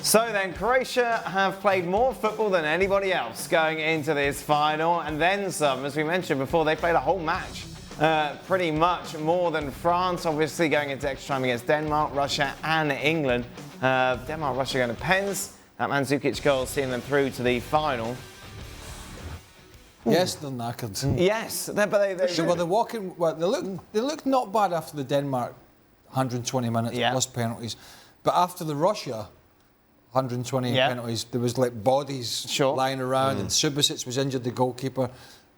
So then, Croatia have played more football than anybody else going into this final, and then some. As we mentioned before, they played a whole match. Pretty much more than France, obviously going into extra time against Denmark, Russia and England. Denmark, Russia going to pens. That Mandzukic goal seeing them through to the final. Yes, they're knackered. Yes, but they're walking. Well, they look not bad after the Denmark 120 minutes plus penalties, but after the Russia 120 penalties, there was like bodies lying around, and Subasic was injured, the goalkeeper.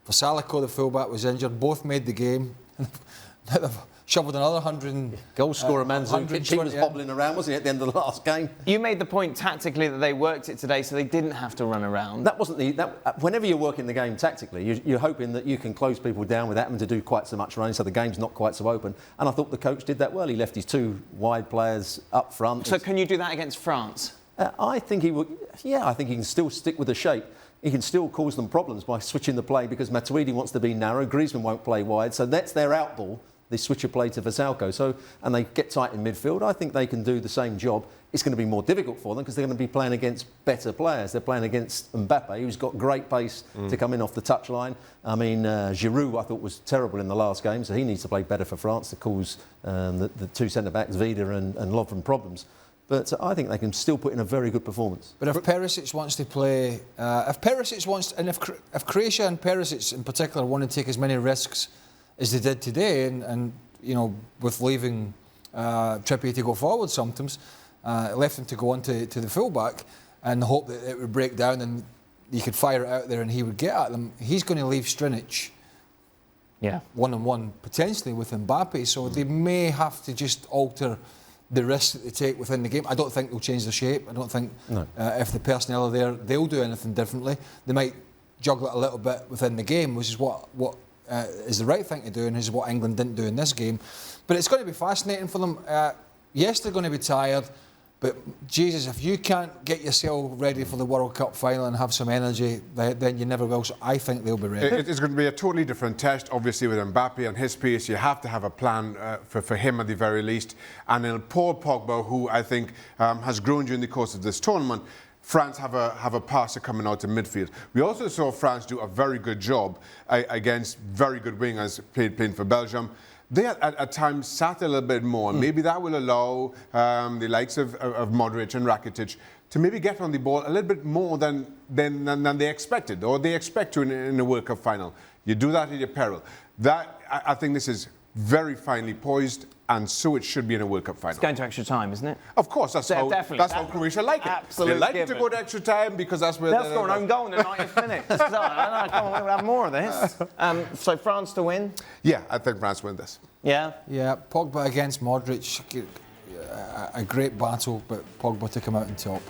Vasalko, the fullback, was injured. Both made the game. They've shoveled another 100. Goal scorer Mandzukic, he was hobbling around, wasn't he, at the end of the last game? You made the point tactically that they worked it today, so they didn't have to run around. That wasn't the. Whenever you're working the game tactically, you're hoping that you can close people down without having to do quite so much running, so the game's not quite so open. And I thought the coach did that well. He left his two wide players up front. So can you do that against France? I think he would. Yeah, I think he can still stick with the shape. He can still cause them problems by switching the play because Matuidi wants to be narrow. Griezmann won't play wide, so that's their out ball. They switch a play to Vasalko, and they get tight in midfield. I think they can do the same job. It's going to be more difficult for them because they're going to be playing against better players. They're playing against Mbappe, who's got great pace to come in off the touchline. I mean, Giroud, I thought, was terrible in the last game, so he needs to play better for France to cause the two centre-backs, Vida and Lovren, problems. But I think they can still put in a very good performance. But if Perisic wants to play, if Croatia and Perisic in particular want to take as many risks as they did today, and you know, with leaving Trippier to go forward sometimes, left him to go on to the fullback and hope that it would break down and you could fire it out there and he would get at them. He's going to leave Strinic one-on-one potentially with Mbappe, so they may have to just alter the risks that they take within the game. I don't think they'll change the shape. I don't think if the personnel are there, they'll do anything differently. They might juggle it a little bit within the game, which is what is the right thing to do, and is what England didn't do in this game. But it's going to be fascinating for them. Yes, they're going to be tired, but Jesus, if you can't get yourself ready for the World Cup final and have some energy, then you never will. So I think they'll be ready. It's going to be a totally different test, obviously, with Mbappe and his pace. You have to have a plan for him at the very least. And then Paul Pogba, who I think has grown during the course of this tournament. France have a passer coming out in midfield. We also saw France do a very good job against very good wingers playing for Belgium. They at times sat a little bit more. Maybe that will allow the likes of Modric and Rakitic to maybe get on the ball a little bit more than they expected, or they expect to in a World Cup final. You do that at your peril. I think this is very finely poised, and so it should be in a World Cup final. It's going to extra time, isn't it? Of course, that's how Croatia like it. Absolutely. They like it to go to extra time because that's where they'll score an own goal in the 90th minute. Come on, we'll have more of this. So France to win? Yeah, I think France win this. Yeah? Yeah, Pogba against Modric, a great battle, but Pogba to come out on top.